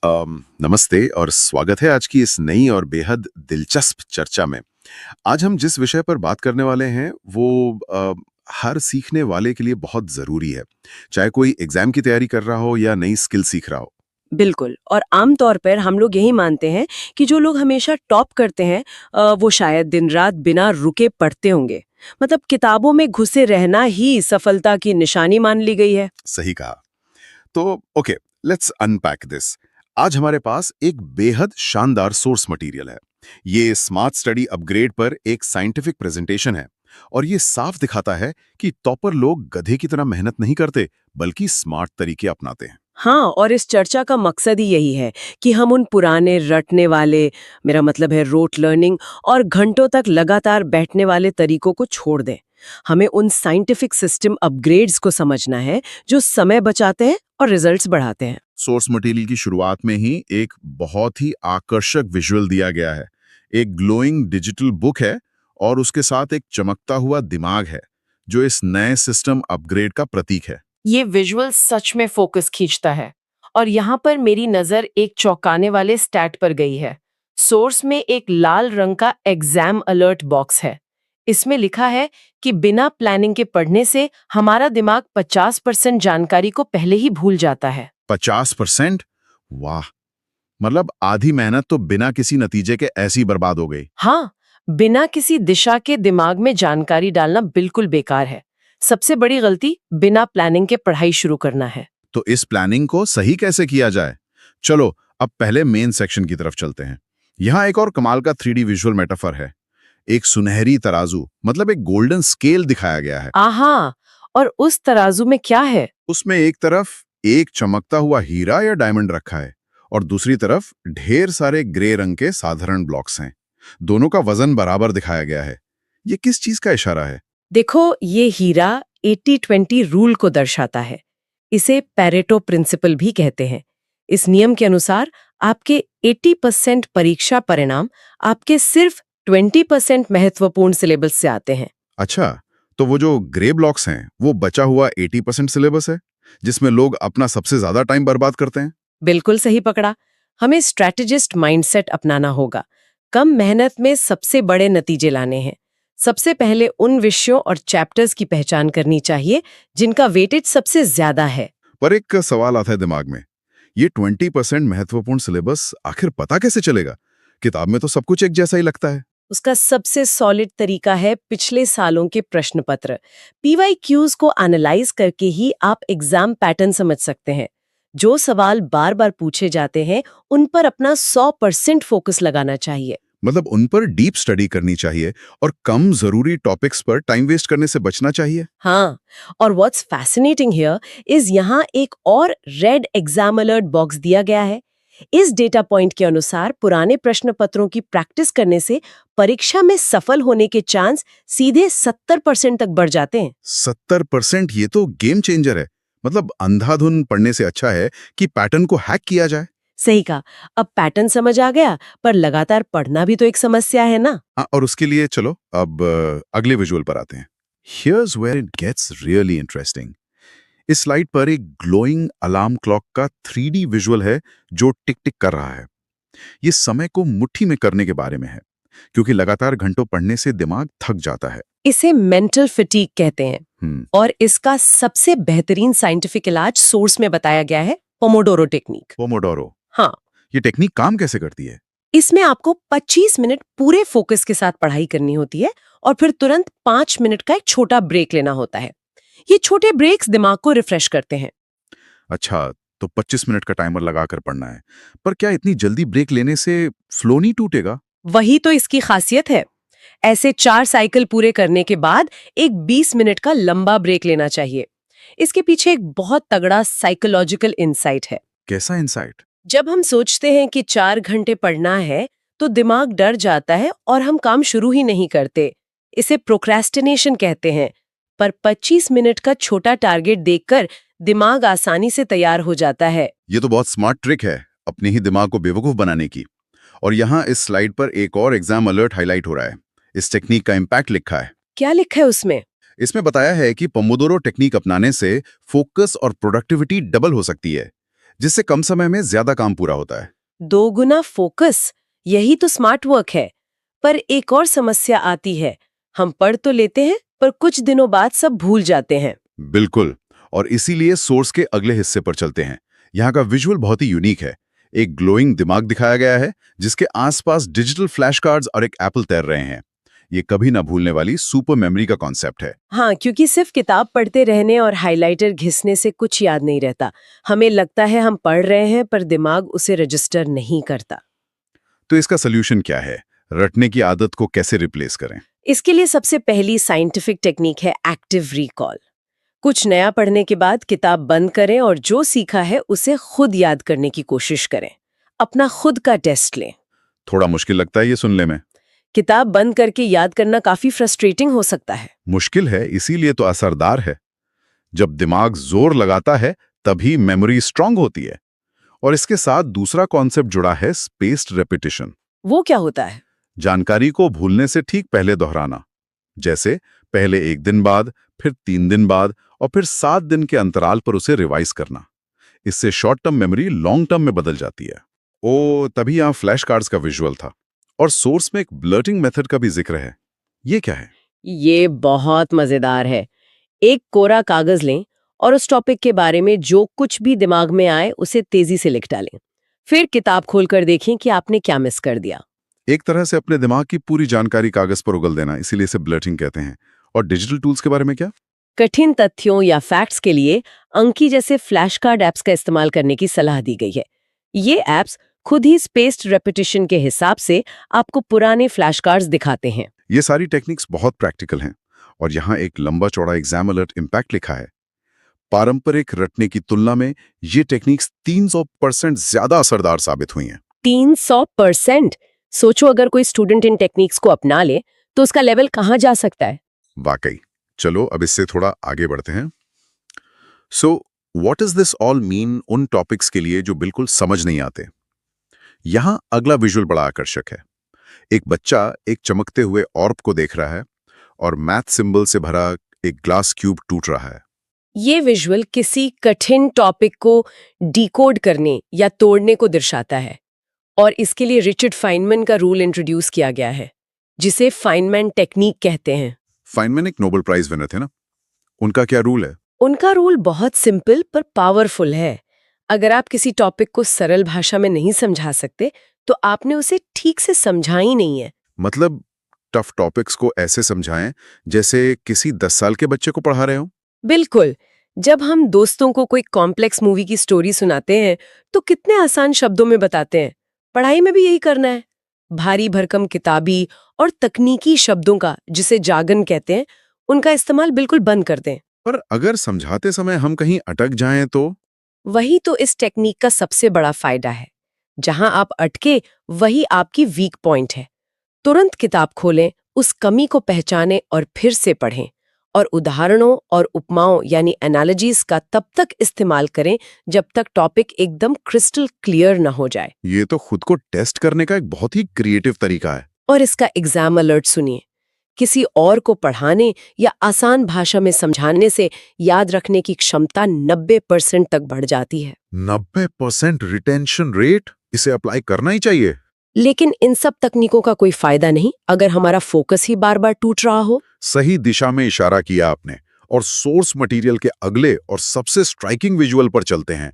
नमस्ते और स्वागत है आज की इस नई और बेहद दिलचस्प चर्चा में। आज हम जिस विषय पर बात करने वाले हैं वो हर सीखने वाले के लिए बहुत ज़रूरी है, चाहे कोई एग्ज़ाम की तैयारी कर रहा हो या नई स्किल सीख रहा हो। बिल्कुल। और आम तौर पर हम लोग यही मानते हैं कि जो लोग हमेशा टॉप करते हैं वो शायद दिन रात बिना रुके पढ़ते होंगे। मतलब किताबों में घुसे रहना ही सफलता की निशानी मान ली गई है। सही कहा। तो ओके, लेट्स अनपैक दिस। आज हमारे पास एक बेहद शानदार सोर्स मटेरियल है। ये स्मार्ट स्टडी अपग्रेड पर एक साइंटिफिक प्रेजेंटेशन है और ये साफ दिखाता है कि टॉपर लोग गधे की तरह मेहनत नहीं करते, बल्कि स्मार्ट तरीके अपनाते हैं। हाँ, और इस चर्चा का मकसद ही यही है कि हम उन पुराने रटने वाले, मेरा मतलब है रोट लर्निंग, और घंटों तक लगातार बैठने वाले तरीकों को छोड़ दें। हमें उन साइंटिफिक सिस्टम अपग्रेड्स को समझना है जो समय बचाते हैं और रिजल्ट्स बढ़ाते हैं। सोर्स मटेरियल की शुरुआत में ही एक बहुत ही आकर्षक विजुअल दिया गया है। एक ग्लोइंग डिजिटल बुक है और उसके साथ एक चमकता हुआ दिमाग है, जो इस नए सिस्टम अपग्रेड का प्रतीक है। ये विजुअल सच में फोकस खींचता है। और यहाँ पर मेरी नजर एक चौंकाने वाले स्टैट पर गई है। सोर्स में एक लाल रंग का एग्जाम अलर्ट बॉक्स है। इसमें लिखा है कि बिना प्लानिंग के पढ़ने से हमारा दिमाग 50% जानकारी को पहले ही भूल जाता है। 50%? वाह! मतलब आधी मेहनत तो बिना किसी नतीजे के ऐसी ही बर्बाद हो गई। हाँ, बिना किसी दिशा के दिमाग में जानकारी डालना बिल्कुल बेकार है। सबसे बड़ी गलती बिना प्लानिंग के पढ़ाई शुरू करना है। तो इस प्लानिंग को सही कैसे किया जाए? चलो, अब पहले मेन सेक्शन की तरफ चलते हैं। यहाँ एक और कमाल का 3D विजुअल मेटाफर है। एक सुनहरी तराजू, मतलब एक गोल्डन स्केल दिखाया गया है। आहा, और उस तराजू में क्या है? उसमें एक तरफ एक चमकता हुआ हीरा या डायमंड रखा है और दूसरी तरफ ढेर सारे ग्रे रंग के साधारण ब्लॉक्स हैं। दोनों का वजन बराबर दिखाया गया है। ये किस चीज का इशारा है? देखो, ये हीरा 80-20 रूल को दर्शाता है। इसे पैरेटो प्रिंसिपल भी कहते हैं। इस नियम के अनुसार आपके 80% परीक्षा परिणाम आपके सिर्फ 20% महत्वपूर्ण सिलेबस से आते हैं। अच्छा, तो वो जो ग्रे ब्लॉक्स हैं वो बचा हुआ 80% सिलेबस है, जिसमें लोग अपना सबसे ज्यादा टाइम बर्बाद करते हैं। बिल्कुल सही पकड़ा। हमें स्ट्रैटेजिस्ट माइंडसेट अपनाना होगा। कम मेहनत में सबसे बड़े नतीजे लाने हैं। सबसे पहले उन विषयों और चैप्टर्स की पहचान करनी चाहिए जिनका वेटेज सबसे ज्यादा है। पर एक सवाल आता है दिमाग में, ये 20% महत्वपूर्ण सिलेबस आखिर पता कैसे चलेगा? किताब में तो सब कुछ एक जैसा ही लगता है। उसका सबसे सॉलिड तरीका है पिछले सालों के प्रश्न पत्र। पीवाईक्यूज को एनालाइज करके ही आप एग्जाम पैटर्न समझ सकते हैं। जो सवाल बार बार पूछे जाते हैं उन पर अपना 100% फोकस लगाना चाहिए। मतलब उन पर डीप स्टडी करनी चाहिए और कम जरूरी टॉपिक्स पर टाइम वेस्ट करने से बचना चाहिए। हाँ, और व्हाट्स फैसिनेटिंग हियर इज यहाँ एक और रेड एग्जाम अलर्ट बॉक्स दिया गया है। इस डेटा पॉइंट के अनुसार पुराने प्रश्न पत्रों की प्रैक्टिस करने से परीक्षा में सफल होने के चांस सीधे 70% तक बढ़ जाते हैं। 70%? ये तो गेम चेंजर है। मतलब अंधाधुन पढ़ने से अच्छा है कि पैटर्न को हैक किया जाए। सही कहा। अब पैटर्न समझ आ गया, पर लगातार पढ़ना भी तो एक समस्या है ना। हाँ, और उसके लिए चलो अब अगले विजुअल पर आते हैं। Here's where it gets really interesting. इस स्लाइड पर एक ग्लोइंग अलार्म क्लॉक का 3D विजुअल है जो टिक टिक कर रहा है। ये समय को मुट्ठी में करने के बारे में है, क्योंकि लगातार घंटों पढ़ने से दिमाग थक जाता है। इसे मेंटल फिटीग कहते हैं। हम्म। और इसका सबसे बेहतरीन साइंटिफिक इलाज सोर्स में बताया गया है, पोमोडोरो टेक्निक। पोमोडोरो। हाँ, ये टेक्निक काम कैसे करती है? इसमें आपको 25 मिनट पूरे फोकस के साथ पढ़ाई करनी होती है और फिर तुरंत 5 मिनट का एक छोटा ब्रेक लेना होता है। ये छोटे ब्रेक्स दिमाग को रिफ्रेश करते हैं। अच्छा, तो 25 मिनट का टाइमर लगाकर पढ़ना है। पर क्या इतनी जल्दी ब्रेक लेने से फ्लो नहीं टूटेगा? वही तो इसकी खासियत है। ऐसे 4 साइकिल पूरे करने के बाद एक 20 मिनट का लंबा ब्रेक लेना चाहिए। इसके पीछे एक बहुत तगड़ा साइकोलॉजिकल इंसाइट है। कैसा इंसाइट? जब हम सोचते हैं कि 4 घंटे पढ़ना है, तो दिमाग डर जाता है और हम काम शुरू ही नहीं करते। इसे प्रोक्रेस्टिनेशन कहते हैं। पर 25 मिनट का छोटा टारगेट देखकर दिमाग आसानी से तैयार हो जाता है। ये तो बहुत स्मार्ट ट्रिक है अपने ही दिमाग को बेवकूफ बनाने की। और यहाँ इस स्लाइड पर एक और एग्जाम अलर्ट हाईलाइट हो रहा है। इस टेक्निक का इम्पैक्ट लिखा है। क्या लिखा है उसमें? इसमें बताया है कि पोमोडोरो टेक्निक अपनाने से फोकस और प्रोडक्टिविटी डबल हो सकती है। जिससे कम समय में ज्यादा काम पूरा होता है। 2 गुना फोकस, यही तो स्मार्ट वर्क है। पर एक और समस्या आती है, हम पढ़ तो लेते हैं पर कुछ दिनों बाद सब भूल जाते हैं। बिल्कुल, और इसीलिए सोर्स के अगले हिस्से पर चलते हैं। यहाँ का विजुअल बहुत ही यूनिक है। एक ग्लोइंग दिमाग दिखाया गया है जिसके आसपास डिजिटल फ्लैश कार्ड्स और एक एप्पल तैर रहे हैं। ये कभी ना भूलने वाली सुपर मेमोरी का कॉन्सेप्ट है। हाँ, क्योंकि सिर्फ किताब पढ़ते रहने और हाइलाइटर घिसने से कुछ याद नहीं रहता। हमें लगता है हम पढ़ रहे हैं पर दिमाग उसे रजिस्टर नहीं करता। तो इसका सोल्यूशन क्या है? रटने की आदत को कैसे रिप्लेस करें? इसके लिए सबसे पहली साइंटिफिक टेक्निक है एक्टिव रिकॉल। कुछ नया पढ़ने के बाद किताब बंद करें और जो सीखा है उसे खुद याद करने की कोशिश करें। अपना खुद का टेस्ट लें। थोड़ा मुश्किल लगता है ये सुनने में। किताब बंद करके याद करना काफी फ्रस्ट्रेटिंग हो सकता है। मुश्किल है, इसीलिए तो असरदार है। जब दिमाग जोर लगाता है तभी मेमोरी स्ट्रांग होती है। और इसके साथ दूसरा कॉन्सेप्ट जुड़ा है, स्पेस्ड रेपिटेशन। वो क्या होता है? जानकारी को भूलने से ठीक पहले दोहराना। जैसे पहले 1 दिन बाद, फिर 3 दिन बाद और फिर 7 दिन के अंतराल पर उसे रिवाइज करना। इससे short term memory long term में बदल जाती है। ओ, तभी यहाँ फ्लैश कार्ड्स का विजुअल था। और सोर्स में एक ब्लर्टिंग मेथड का भी जिक्र है। ये क्या है? ये बहुत मजेदार है। एक कोरा कागज लें और उस टॉपिक के बारे में जो कुछ भी दिमाग में आए उसे तेजी से लिख डालें। फिर किताब खोलकर देखें कि आपने क्या मिस कर दिया। एक तरह से अपने दिमाग की पूरी जानकारी कागज पर उगल देना, इसीलिए इसे ब्लर्टिंग कहते हैं। और डिजिटल टूल्स के बारे में क्या? कठिन तथ्यों या फैक्ट्स के लिए अंकी जैसे फ्लैश कार्ड ऐप्स का इस्तेमाल करने की सलाह दी गई है। ये ऐप्स खुद ही स्पेस्ड रेपिटेशन के हिसाब से आपको पुराने फ्लैश कार्ड्स दिखाते हैं। ये सारी टेक्निक्स बहुत प्रैक्टिकल हैं। और यहाँ एक लंबा चौड़ा एग्जाम अलर्ट इम्पैक्ट लिखा है। पारंपरिक रटने की तुलना में ये टेक्निक्स 300% ज्यादा असरदार साबित हुई हैं। 300%! सोचो अगर कोई स्टूडेंट इन टेक्निक्स को अपना ले तो उसका लेवल कहाँ जा सकता है। वाकई। चलो अब इससे थोड़ा आगे बढ़ते हैं। So what is this all mean उन टॉपिक्स के लिए जो बिल्कुल समझ नहीं आते? यहाँ अगला विजुअल बड़ा आकर्षक है। एक बच्चा एक चमकते हुए ऑर्ब को देख रहा है और मैथ सिंबल से भरा एक ग्लास क्यूब टूट रहा है। ये विजुअल किसी कठिन टॉपिक को डिकोड करने या तोड़ने को दर्शाता है। और इसके लिए रिचर्ड फाइनमैन का रूल इंट्रोड्यूस किया गया है, जिसे फाइनमैन टेक्निक कहते हैं। फाइनमैन एक नोबेल प्राइज विनर थे ना? उनका क्या रूल है? उनका रूल बहुत सिंपल पर पावरफुल है। अगर आप किसी टॉपिक को सरल भाषा में नहीं समझा सकते तो आपने उसे ठीक से समझा ही नहीं है। मतलब टफ टॉपिक्स को ऐसे समझाएं जैसे किसी 10 साल के बच्चे को पढ़ा रहे हो। बिल्कुल। जब हम दोस्तों को कोई कॉम्प्लेक्स मूवी की स्टोरी सुनाते हैं तो कितने आसान शब्दों में बताते हैं। पढ़ाई में भी यही करना है। भारी भरकम किताबी और तकनीकी शब्दों का, जिसे जागन कहते हैं, उनका इस्तेमाल बिल्कुल बंद कर दें। पर अगर समझाते समय हम कहीं अटक जाएं तो? वही तो इस टेक्निक का सबसे बड़ा फायदा है। जहां आप अटके वही आपकी वीक पॉइंट है। तुरंत किताब खोलें, उस कमी को पहचानें और फिर से पढ़ें। और उदाहरणों और उपमाओं यानी एनालॉजीज का तब तक इस्तेमाल करें जब तक टॉपिक एकदम क्रिस्टल क्लियर न हो जाए। ये तो खुद को टेस्ट करने का एक बहुत ही क्रिएटिव तरीका है। और इसका एग्जाम अलर्ट सुनिए। किसी और को पढ़ाने या आसान भाषा में समझाने से याद रखने की क्षमता 90% तक बढ़ जाती है। 90% रिटेंशन रेट? इसे अप्लाई करना ही चाहिए। लेकिन इन सब तकनीकों का कोई फायदा नहीं अगर हमारा फोकस ही बार बार टूट रहा हो। सही दिशा में इशारा किया आपने। और सोर्स मटेरियल के अगले और सबसे स्ट्राइकिंग विजुअल पर चलते हैं।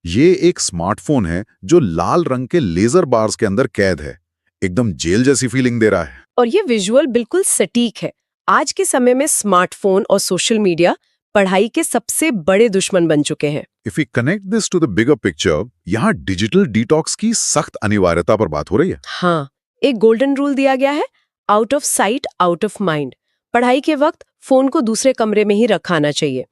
ये एक स्मार्टफोन है जो लाल रंग के लेजर बार्स के अंदर कैद है। एकदम जेल जैसी फीलिंग दे रहा है। और ये विजुअल बिल्कुल सटीक है। आज के समय में स्मार्टफोन और सोशल मीडिया पढ़ाई के सबसे बड़े दुश्मन बन चुके हैं। If we connect this to the bigger picture, यहाँ डिजिटल डिटॉक्स की सख्त अनिवार्यता पर बात हो रही है। हाँ, एक गोल्डन रूल दिया गया है, out of sight out of mind. पढ़ाई के वक्त फोन को दूसरे कमरे में ही रखाना चाहिए।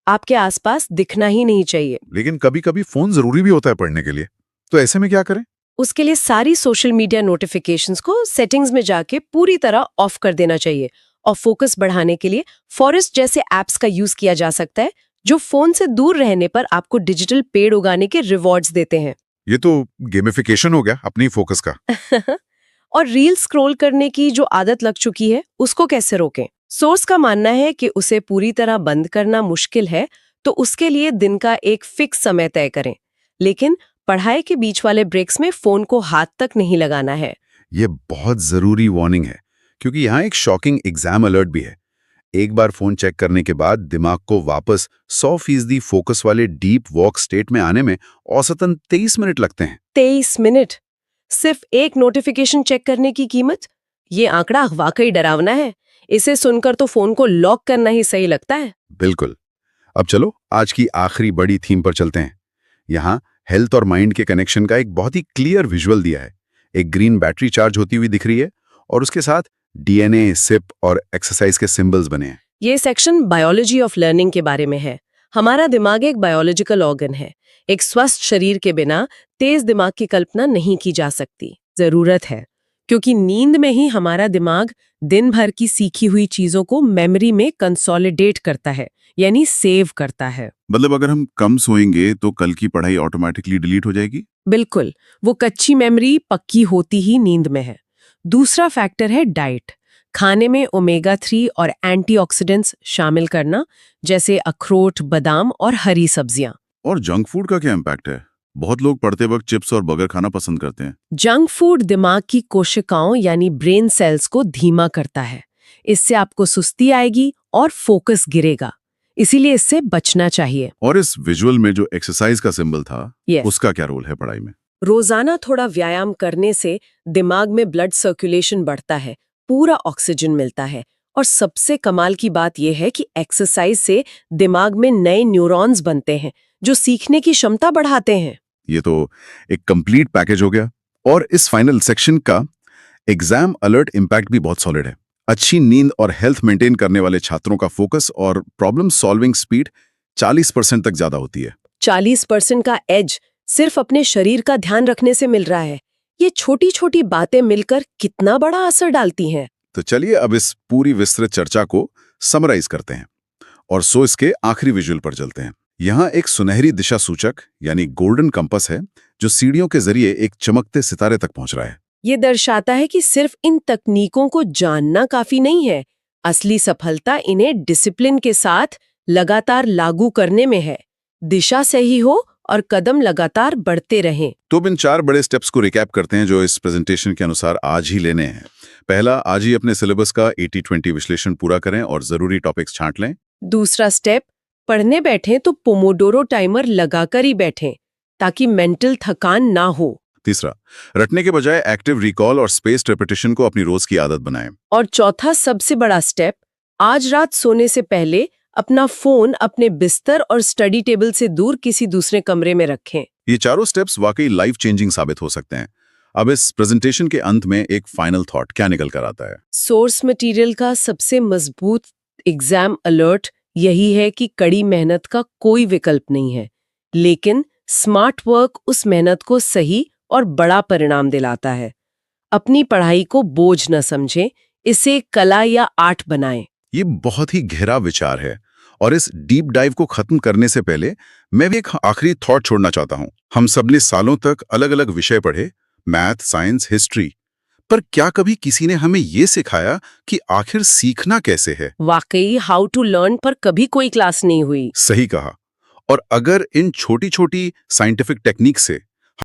आपके आसपास दिखना ही नहीं चाहिए। लेकिन कभी कभी फोन जरूरी भी होता है पढ़ने के लिए, तो ऐसे में क्या करें? उसके लिए सारी सोशल मीडिया नोटिफिकेशंस को सेटिंग्स में जाके पूरी तरह ऑफ कर देना चाहिए। और फोकस बढ़ाने के लिए फॉरेस्ट जैसे ऐप्स का यूज किया जा सकता है, जो फोन से दूर रहने पर आपको डिजिटल पेड़ उगाने के रिवॉर्ड्स देते हैं। ये तो गेमिफिकेशन हो गया अपनी फोकस का। और रील स्क्रॉल करने की जो आदत लग चुकी है, उसको कैसे रोकें? सोर्स का मानना है कि उसे पूरी तरह बंद करना मुश्किल है, तो उसके लिए दिन का एक फिक्स समय तय करें। लेकिन पढ़ाई के बीच वाले ब्रेक्स में फोन को हाथ तक नहीं लगाना है। ये बहुत जरूरी वार्निंग है, क्योंकि यहाँ एक शॉकिंग एग्जाम अलर्ट भी है। एक बार फोन चेक करने के बाद दिमाग को वापस 100% फोकस वाले डीप वॉक स्टेट में आने में औसतन 23 मिनट लगते हैं। 23 मिनट सिर्फ एक नोटिफिकेशन चेक करने की कीमत? ये आंकड़ा वाकई डरावना है। इसे सुनकर तो फोन को लॉक करना ही सही लगता है। बिल्कुल। अब चलो आज की आखिरी बड़ी थीम पर चलते हैं। यहाँ हेल्थ और माइंड के कनेक्शन का एक बहुत ही क्लियर विजुअल दिया है। एक ग्रीन बैटरी चार्ज होती हुई दिख रही है और उसके साथ डीएनए, सिप और एक्सरसाइज के सिंबल्स बने हैं। ये सेक्शन बायोलॉजी ऑफ लर्निंग के बारे में है। हमारा दिमाग एक बायोलॉजिकल ऑर्गन है। एक स्वस्थ शरीर के बिना तेज दिमाग की कल्पना नहीं की जा सकती। जरूरत है, क्योंकि नींद में ही हमारा दिमाग दिन भर की सीखी हुई चीजों को मेमोरी में कंसोलिडेट करता है, यानी सेव करता है। मतलब अगर हम कम सोएंगे तो कल की पढ़ाई ऑटोमेटिकली डिलीट हो जाएगी? बिल्कुल, वो कच्ची मेमोरी पक्की होती ही नींद में है। दूसरा फैक्टर है डाइट। खाने में ओमेगा 3 और एंटीऑक्सीडेंट्स शामिल करना, जैसे अखरोट, बादाम और हरी सब्जियां। और जंक फूड का क्या इम्पैक्ट है? बहुत लोग पढ़ते वक्त चिप्स और बर्गर खाना पसंद करते हैं। जंक फूड दिमाग की कोशिकाओं यानी ब्रेन सेल्स को धीमा करता है। इससे आपको सुस्ती आएगी और फोकस गिरेगा। इसीलिए इससे बचना चाहिए। और इस विजुअल में जो एक्सरसाइज का सिंबल था, Yes. उसका क्या रोल है पढ़ाई में? रोजाना थोड़ा व्यायाम करने से दिमाग में ब्लड सर्कुलेशन बढ़ता है, पूरा ऑक्सीजन मिलता है। और सबसे कमाल की बात यह है कि एक्सरसाइज से दिमाग में नए न्यूरॉन्स बनते हैं जो सीखने की क्षमता बढ़ाते हैं। ये तो एक कंप्लीट पैकेज हो गया। और इस फाइनल सेक्शन का एग्जाम अलर्ट इम्पैक्ट भी बहुत सॉलिड है। अच्छी नींद और हेल्थ मेंटेन करने वाले छात्रों का फोकस और प्रॉब्लम सॉल्विंग स्पीड 40% तक ज्यादा होती है। 40% का एज सिर्फ अपने शरीर का ध्यान रखने से मिल रहा है। ये छोटी छोटी बातें मिलकर कितना बड़ा असर डालती हैं। तो चलिए अब इस पूरी विस्तृत चर्चा को समराइज करते हैं और सो इसके आखिरी विजुअल पर चलते हैं। यहाँ एक सुनहरी दिशा सूचक यानी गोल्डन कंपास है जो सीढ़ियों के जरिए एक चमकते सितारे तक पहुंच रहा है। ये दर्शाता है कि सिर्फ इन तकनीकों को जानना काफी नहीं है। असली सफलता इन्हें डिसिप्लिन के साथ लगातार लागू करने में है। दिशा सही हो और कदम लगातार बढ़ते रहें। तो अब इन 4 बड़े स्टेप्स को रिकैप करते हैं जो इस प्रेजेंटेशन के अनुसार आज ही लेने हैं। पहला, आज ही अपने सिलेबस का 80-20 विश्लेषण पूरा करें और जरूरी टॉपिक्स छांट लें। दूसरा स्टेप, पढ़ने बैठें तो पोमोडोरो टाइमर लगाकर ही बैठें ताकि मेंटल थकान ना हो। तीसरा, रटने के बजाय एक्टिव रिकॉल और स्पेस्ड रिपीटिशन को अपनी रोज की आदत बनाएं। और चौथा सबसे बड़ा स्टेप, आज रात सोने से पहले अपना फोन अपने बिस्तर और स्टडी टेबल से दूर किसी दूसरे कमरे में रखें। ये चारों स्टेप्स वाकई लाइफ चेंजिंग साबित हो सकते हैं। अब इस प्रेजेंटेशन के अंत में एक फाइनल थॉट क्या निकल कर आता है? सोर्स मटेरियल का सबसे मजबूत एग्जाम अलर्ट यही है कि कड़ी मेहनत का कोई विकल्प नहीं है, लेकिन स्मार्ट वर्क उस मेहनत को सही और बड़ा परिणाम दिलाता है। अपनी पढ़ाई को बोझ न समझें, इसे कला या आर्ट बनाएं। ये बहुत ही गहरा विचार है और इस डीप डाइव को खत्म करने से पहले मैं भी एक आखिरी थॉट छोड़ना चाहता हूँ। हम सबने सालों तक अलग-अलग विषय पढ़े, मैथ, साइंस, हिस्ट्री, पर क्या कभी किसी ने हमें ये सिखाया कि आखिर सीखना कैसे है? वाकई हाउ टू लर्न पर कभी कोई क्लास नहीं हुई। सही कहा। और अगर इन छोटी-छोटी साइंटिफिक टेक्निक से